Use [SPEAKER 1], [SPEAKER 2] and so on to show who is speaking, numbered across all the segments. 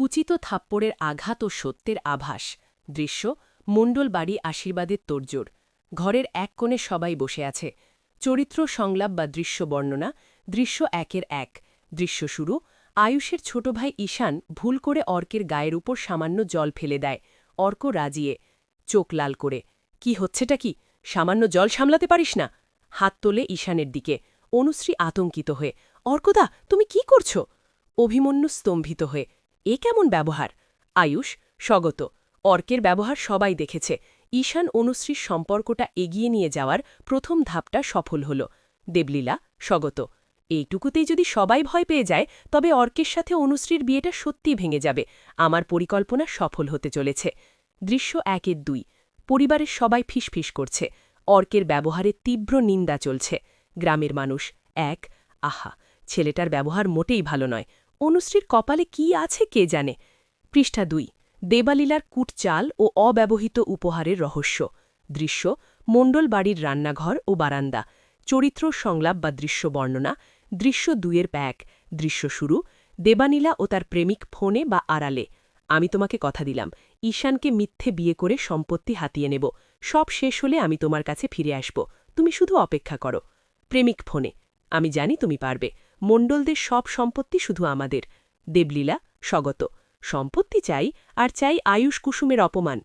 [SPEAKER 1] কুচিত থাপ্পড়ের আঘাত ও সত্যের আভাস। দৃশ্য মণ্ডল বাড়ি আশীর্বাদের তোড়জোড়। ঘরের এক কোণে সবাই বসে আছে। চরিত্র সংলাপ বা দৃশ্য বর্ণনা। দৃশ্য একের এক। দৃশ্য শুরু। আয়ুষের ছোট ভাই ঈশান ভুল করে অর্কের গায়ের উপর সামান্য জল ফেলে দেয়। অর্ক রাজিয়ে চোখ লাল করে, কি হচ্ছেটা কি? সামান্য জল সামলাতে পারিস না? হাত তোলে ঈশানের দিকে। অনুশ্রী আতঙ্কিত হয়ে, অর্কদা, তুমি কি করছ? অভিমন্যু স্তম্ভিত হয়ে, এ কেমন ব্যবহার? আয়ুষ স্বগত, অর্কের ব্যবহার সবাই দেখেছে। ঈশান অনুশ্রীর সম্পর্কটা এগিয়ে নিয়ে যাওয়ার প্রথম ধাপটা সফল হল। দেবলীলা স্বগত, এইটুকুতেই যদি সবাই ভয় পেয়ে যায় তবে অর্কের সাথে অনুশ্রীর বিয়েটা সত্যিই ভেঙে যাবে। আমার পরিকল্পনা সফল হতে চলেছে। দৃশ্য একের দুই। পরিবারের সবাই ফিসফিস করছে। অর্কের ব্যবহারে তীব্র নিন্দা চলছে। গ্রামের মানুষ এক, আহা, ছেলেটার ব্যবহার মোটেই ভালো নয়। অনুশ্রীর কপালে কি আছে কে জানে। পৃষ্ঠা ২। দেবালীলার কুটচাল ও অব্যবহৃত উপহারের রহস্য। দৃশ্য মণ্ডল বাড়ির রান্নাঘর ও বারান্দা। চরিত্র সংলাপ বা দৃশ্য বর্ণনা। দৃশ্য ২-এর প্যাক। দৃশ্য শুরু। দেবানীলা ও তার প্রেমিক ফোনে বা আড়ালে। আমি তোমাকে কথা দিলাম, ঈশানকে মিথ্যে বিয়ে করে সম্পত্তি হাতিয়ে নেব। সব শেষ হলে আমি তোমার কাছে ফিরে আসব, তুমি শুধু অপেক্ষা করো। প্রেমিক ফোনে, আমি জানি তুমি পারবে। মণ্ডলদের সব সম্পত্তি শুধু আমাদের। দেবলীলা স্বগত, সম্পত্তি চাই, আর চাই আয়ুষ কুসুমের অপমান।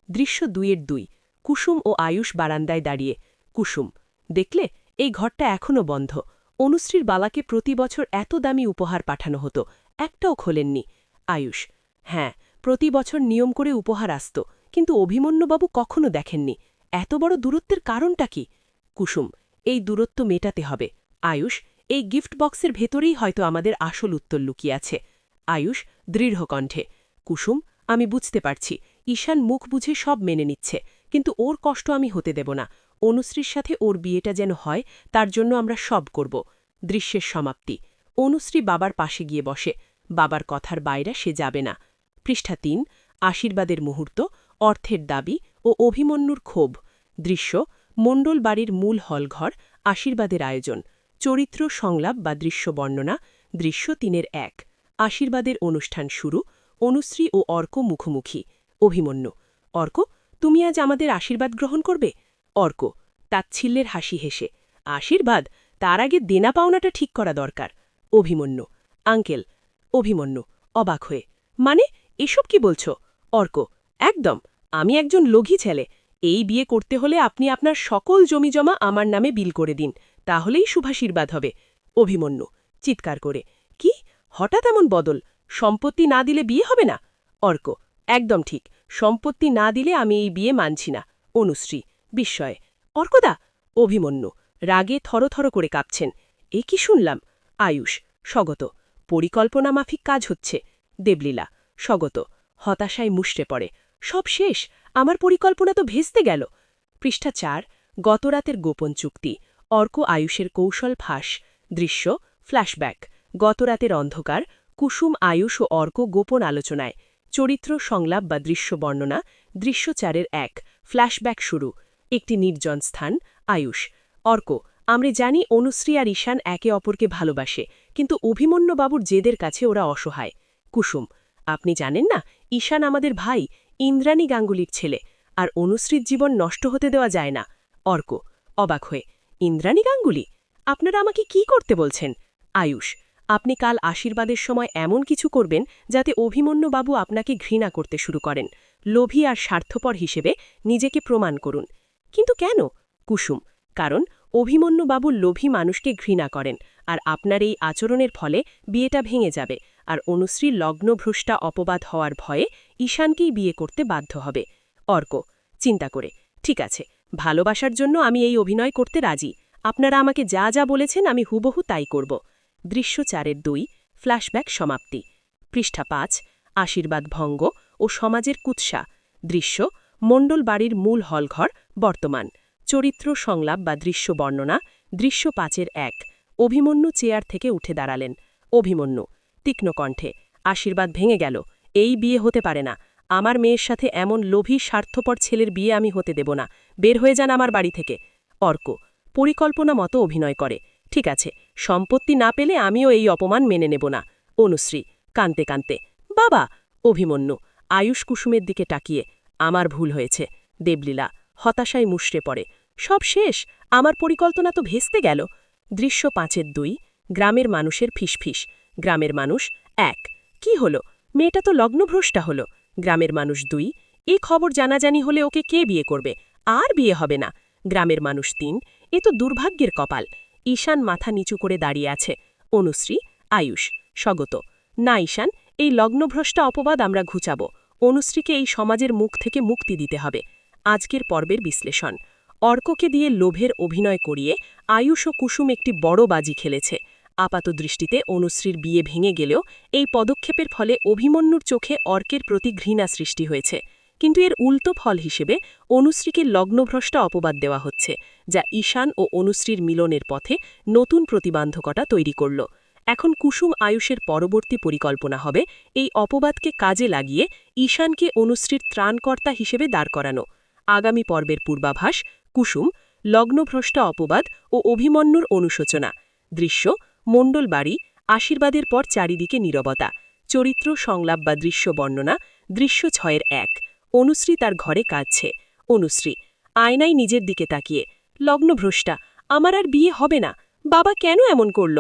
[SPEAKER 1] দৃশ্য ২-এর ২। কুসুম ও আয়ুষ বারান্দায় দাঁড়িয়ে। কুসুম, দেখলে, এই ঘরটা এখনও বন্ধ। অনুশ্রীর বালাকে প্রতি বছর এত দামি উপহার পাঠানো হতো, একটাও খোলেননি। আয়ুষ, হ্যাঁ, প্রতি বছর নিয়ম করে উপহার আসত, কিন্তু অভিমন্যুবাবু কখনো দেখেননি। এত বড় দূরত্বের কারণটা কি? কুসুম, এই দূরত্ব মেটাতে হবে। আয়ুষ, এই গিফট বক্সের ভেতরেই হয়তো আমাদের আসল উত্তর লুকিয়ে আছে। আয়ুষ দৃঢ় কণ্ঠে, কুসুম, আমি বুঝতে পারছি, ঈশান মুখ বুঝে সব মেনে নিচ্ছে, কিন্তু ওর কষ্ট আমি হতে দেব না। অনুশ্রীর সাথে ওর বিয়েটা যেন হয়, তার জন্য আমরা সব করব। দৃশ্যের সমাপ্তি। অনুশ্রী বাবার পাশে গিয়ে বসে। বাবার কথার বাইরে সে যাবে না। পৃষ্ঠা ৩। আশীর্বাদের মুহূর্ত, অর্থের দাবি ও অভিমন্যুর ক্ষোভ। দৃশ্য মণ্ডল বাড়ির মূল হলঘর, আশীর্বাদের আয়োজন। চরিত্র সংলাপ বা দৃশ্য বর্ণনা। দৃশ্য ৩-এর ১। আশীর্বাদের অনুষ্ঠান শুরু। অনুশ্রী ও অর্ক মুখোমুখি। অভিমন্যু, অর্ক, তুমি আজ আমাদের আশীর্বাদ গ্রহণ করবে? অর্ক তাচ্ছিল্যের হাসি হেসে, আশীর্বাদ? তার আগে দেনা পাওনাটা ঠিক করা দরকার। অভিমন্যু, আঙ্কেল। অভিমন্যু অবাক হয়ে, মানে, এসব কি বলছ? অর্ক, একদম, আমি একজন লোভী ছেলে। এই বিয়ে করতে হলে আপনি আপনার সকল জমিজমা আমার নামে বিল করে দিন, তাহলেই শুভাশীর্বাদ হবে। অভিমন্যু চিৎকার করে, কি, হঠাৎ এমন বদল? সম্পত্তি না দিলে বিয়ে হবে না? অর্ক, একদম ঠিক, সম্পত্তি না দিলে আমি এই বিয়ে মানছি না। অনুশ্রী বিস্ময়ে, অর্কদা! অভিমন্যু রাগে থরথর করে কাঁপছেন, এ কি শুনলাম? আয়ুষ স্বগত, পরিকল্পনা মাফিক কাজ হচ্ছে। দেবলীলা স্বগত, হতাশায় মুষড়ে পড়ে, সব শেষ, আমার পরিকল্পনা তো ভেস্তে গেল। পৃষ্ঠা ৪। গতরাতের গোপন চুক্তি। অর্ক আয়ুষের কৌশল ফাঁস। দৃশ্য ফ্ল্যাশব্যাক। গতরাতের অন্ধকার। কুসুম, আয়ুষ ও অর্ক গোপন আলোচনায়। চরিত্র সংলাপ বা দৃশ্য বর্ণনা। দৃশ্য ৪-এর ১। ফ্ল্যাশব্যাক শুরু। একটি নির্জন স্থান। আয়ুষ, অর্ক, আমরা জানি অনুশ্রী আর ঈশান একে অপরকে ভালোবাসে, কিন্তু অভিমন্যুবাবুর জেদের কাছে ওরা অসহায়। কুসুম, আপনি জানেন না, ঈশান আমাদের ভাই, ইন্দ্রাণী গাঙ্গুলির ছেলে, আর অনুশ্রীর জীবন নষ্ট হতে দেওয়া যায় না। অর্ক অবাক হয়ে, ইন্দ্রাণী গাঙ্গুলি? আপনারা আমাকে কি করতে বলছেন? আয়ুষ, আপনি কাল আশীর্বাদের সময় এমন কিছু করবেন যাতে অভিমন্যুবাবু আপনাকে ঘৃণা করতে শুরু করেন। লোভী আর স্বার্থপর হিসেবে নিজেকে প্রমাণ করুন। কিন্তু কেন? কুসুম, কারণ অভিমন্যুবাবু লোভী মানুষকে ঘৃণা করেন, আর আপনার এই আচরণের ফলে বিয়েটা ভেঙে যাবে, আর অনুশ্রীর লগ্নভ্রষ্টা অপবাদ হওয়ার ভয়ে ঈশানকেই বিয়ে করতে বাধ্য হবে। অর্ক চিন্তা করে, ঠিক আছে, ভালোবাসার জন্য আমি এই অভিনয় করতে রাজি। আপনারা আমাকে যা যা বলেছেন আমি হুবহু তাই করব। দৃশ্য ৪-এর ২। ফ্ল্যাশব্যাক সমাপ্তি। পৃষ্ঠা ৫। আশীর্বাদ ভঙ্গ ও সমাজের কুৎসা। দৃশ্য মণ্ডল বাড়ির মূল হলঘর, বর্তমান। চরিত্র সংলাপ বা দৃশ্য বর্ণনা। দৃশ্য ৫-এর ১। অভিমন্যু চেয়ার থেকে উঠে দাঁড়ালেন। অভিমন্যু তীক্ষ্ণ কণ্ঠে, আশীর্বাদ ভেঙে গেল, এই বিয়ে হতে পারে না। আমার মেয়ের সাথে এমন লোভী স্বার্থপর ছেলের বিয়ে আমি হতে দেব না, বের হয়ে যান আমার বাড়ি থেকে। অর্ক পরিকল্পনা মতো অভিনয় করে, ঠিক আছে, সম্পত্তি না পেলে আমিও এই অপমান মেনে নেব না। অনুশ্রী কাঁদতে কাঁদতে, বাবা! অভিমন্যু আয়ুষ কুসুমের দিকে তাকিয়ে, আমার ভুল হয়েছে। দেবলীলা হতাশায় মুষড়ে পড়ে, সব শেষ, আমার পরিকল্পনা তো ভেস্তে গেল। দৃশ্য ৫-২ গ্রামের মানুষের ফিসফিস। গ্রামের মানুষ ১ কি হলো, মেয়েটা তো লগ্নভ্রষ্টা হলো। গ্রামের মানুষ ২ এই খবর জানাজানি হলে ওকে কে বিয়ে করবে, আর বিয়ে হবে না। গ্রামের মানুষ ৩ এ তো দুর্ভাগ্যের কপাল। ঈশান মাথা নিচু করে দাঁড়িয়ে আছে। অনুশ্রী, আয়ুষ, স্বগত, না ঈশান, এই লগ্নভ্রষ্টা অপবাদ আমরা ঘুচাব। অনুশ্রীকে এই সমাজের মুখ থেকে মুক্তি দিতে হবে। আজকের পর্বের বিশ্লেষণ। অর্ককে দিয়ে লোভের অভিনয় করিয়ে আয়ুষ ও কুসুম একটি বড় বাজি খেলেছে। আপাতদৃষ্টিতে অনুশ্রীর বিয়ে ভেঙে গেলেও এই পদক্ষেপের ফলে অভিমন্যুর চোখে অর্কের প্রতি ঘৃণা সৃষ্টি হয়েছে। কিন্তু এর উল্টো ফল হিসেবে অনুশ্রীকে লগ্নভ্রষ্টা অপবাদ দেওয়া হচ্ছে, যা ঈশান ও অনুশ্রীর মিলনের পথে নতুন প্রতিবন্ধকতা তৈরি করল। এখন কুসুম আয়ুষের পরবর্তী পরিকল্পনা হবে এই অপবাদকে কাজে লাগিয়ে ঈশানকে অনুশ্রীর ত্রাণকর্তা হিসেবে দাঁড় করানো। আগামী পর্বের পূর্বাভাস: কুসুম, লগ্নভ্রষ্টা অপবাদ ও অভিমন্যুর অনুশোচনা। দৃশ্য: মণ্ডল বাড়ি, আশীর্বাদের পর চারিদিকে নীরবতা। চরিত্র সংলাপ বা দৃশ্য বর্ণনা। দৃশ্য ৬-১ অনুশ্রী তার ঘরে কাঁদছে। অনুশ্রী আয়নায় নিজের দিকে তাকিয়ে, লগ্নভ্রষ্টা, আমার আর বিয়ে হবে না, বাবা কেন এমন করল।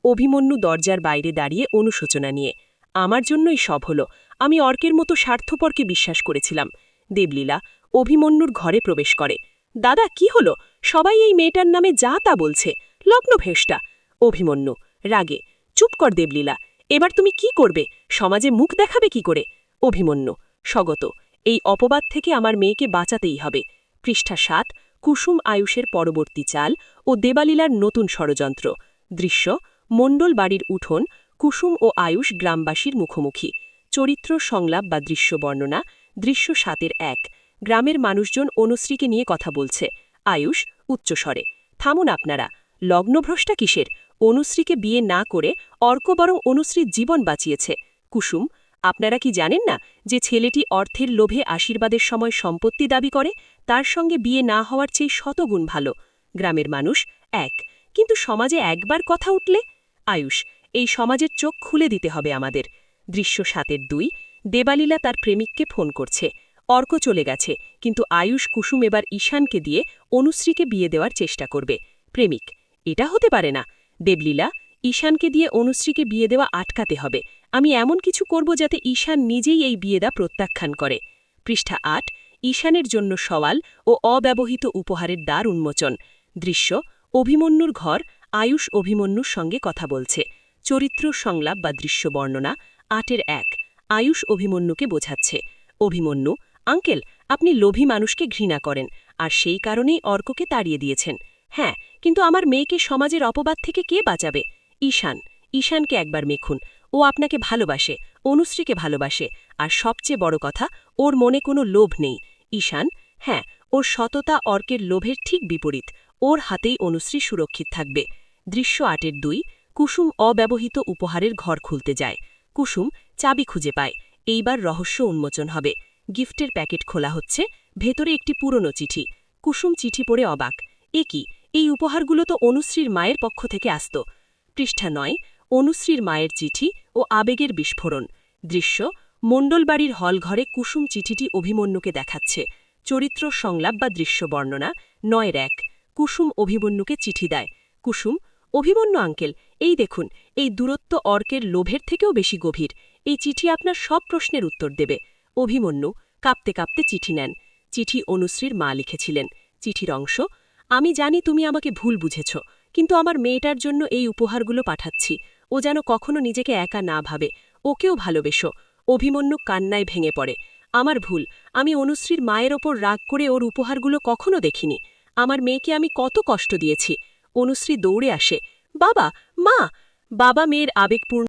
[SPEAKER 1] অভিমন্যু দরজার বাইরে দাঁড়িয়ে অনুশোচনা নিয়ে, আমার জন্যই সব হলো, আমি অর্কের মতো স্বার্থপরকে বিশ্বাস করেছিলাম। দেবলীলা অভিমন্যুর ঘরে প্রবেশ করে। দাদা কি হলো, সবাই এই মেয়েটার নামে যা তা বলছে, লগ্নভ্রষ্টা। অভিমন্যু রাগে, চুপ কর দেবলীলা, এবার তুমি কি করবে, সমাজে মুখ দেখাবে কি করে। অভিমন্যু স্বগত, এই অপবাদ থেকে আমার মেয়েকে বাঁচাতেই হবে। পৃষ্ঠা ৭ কুসুম আয়ুষের পরবর্তী চাল ও দেবালীলার নতুন ষড়যন্ত্র। দৃশ্য: মণ্ডল বাড়ির উঠোন, কুসুম ও আয়ুষ গ্রামবাসীর মুখোমুখি। চরিত্র সংলাপ বা দৃশ্য বর্ণনা। দৃশ্য ৭-১ গ্রামের মানুষজন অনুশ্রীকে নিয়ে কথা বলছে। আয়ুষ উচ্চস্বরে, থামুন আপনারা, লগ্নভ্রষ্টা কিসের, অনুশ্রীকে বিয়ে না করে অর্ক বরং অনুশ্রীর জীবন বাঁচিয়েছে। কুসুম, আপনারা কি জানেন না যে ছেলেটি অর্থের লোভে আশীর্বাদের সময় সম্পত্তি দাবি করে, তার সঙ্গে বিয়ে না হওয়ার চেয়ে শতগুণ ভালো। গ্রামের মানুষ ১ কিন্তু সমাজে একবার কথা উঠলে। আয়ুষ, এই সমাজের চোখ খুলে দিতে হবে আমাদের। দৃশ্য ৭-২ দেবালীলা তার প্রেমিককে ফোন করছে। অর্ক চলে গেছে, কিন্তু আয়ুষ কুসুম এবার ঈশানকে দিয়ে অনুশ্রীকে বিয়ে দেওয়ার চেষ্টা করবে। প্রেমিক, এটা হতে পারে না। দেবলীলা, ঈশানকে দিয়ে অনুশ্রীকে বিয়ে দেওয়া আটকাতে হবে। আমি এমন কিছু করব যাতে ঈশান নিজেই এই বিয়েদা প্রত্যাখ্যান করে। পৃষ্ঠা ৮ ঈশানের জন্য সওয়াল ও অব্যবহৃত উপহারের দ্বার উন্মোচন। দৃশ্য: অভিমন্যুর ঘর, আয়ুষ অভিমন্যুর সঙ্গে কথা বলছে। চরিত্র সংলাপ বা দৃশ্য বর্ণনা। ৮-১ আয়ুষ অভিমন্যুকে বোঝাচ্ছে। অভিমন্যু, আঙ্কেল, আপনি লোভী মানুষকে ঘৃণা করেন, আর সেই কারণেই অর্ককে তাড়িয়ে দিয়েছেন। হ্যাঁ, কিন্তু আমার মেয়েকে সমাজের অপবাদ থেকে কে বাঁচাবে। ঈশান, ঈশানকে একবার মেখুন, ও আপনাকে ভালোবাসে, অনুশ্রীকে ভালোবাসে, আর সবচেয়ে বড় কথা, ওর মনে কোনো লোভ নেই। ঈশান, হ্যাঁ, ওর সততা অর্কের লোভের ঠিক বিপরীত, ওর হাতেই অনুশ্রী সুরক্ষিত থাকবে। দৃশ্য ৮-২ কুসুম অব্যবহৃত উপহারের ঘর খুলতে যায়। কুসুম চাবি খুঁজে পায়। এইবার রহস্য উন্মোচন হবে। গিফটের প্যাকেট খোলা হচ্ছে, ভেতরে একটি পুরনো চিঠি। কুসুম চিঠি পড়ে অবাক, এ কি, এই উপহারগুলো তো অনুশ্রীর মায়ের পক্ষ থেকে আসত। পৃষ্ঠা ৯ অনুশ্রীর মায়ের চিঠি ও আবেগের বিস্ফোরণ। দৃশ্য: মণ্ডলবাড়ির হলঘরে কুসুম চিঠিটি অভিমন্যুকে দেখাচ্ছে। চরিত্র সংলাপ বা দৃশ্য বর্ণনা। ৯-১ কুসুম অভিমন্যুকে চিঠি দেয়। কুসুম, অভিমন্যু আঙ্কেল, এই দেখুন, এই দূরত্ব অর্কের লোভের থেকেও বেশি গভীর। এই চিঠি আপনার সব প্রশ্নের উত্তর দেবে। অভিমন্যু কাঁপতে কাঁপতে চিঠি নেন। চিঠি অনুশ্রীর মা লিখেছিলেন। চিঠির অংশ: আমি জানি তুমি আমাকে ভুল বুঝেছ, কিন্তু আমার মেয়েটার জন্য এই উপহারগুলো পাঠাচ্ছি। ও যেন কখনো নিজেকে একা না ভাবে, ওকেও ভালোবেসো। অভিমন্যু কান্নায় ভেঙে পড়ে। আমার ভুল, আমি অনুশ্রীর মায়ের ওপর রাগ করে ওর উপহারগুলো কখনো দেখিনি। আমার মেয়েকে আমি কত কষ্ট দিয়েছি। অনুশ্রী দৌড়ে আসে, বাবা, মা। বাবা মেয়ের আবেগপূর্ণ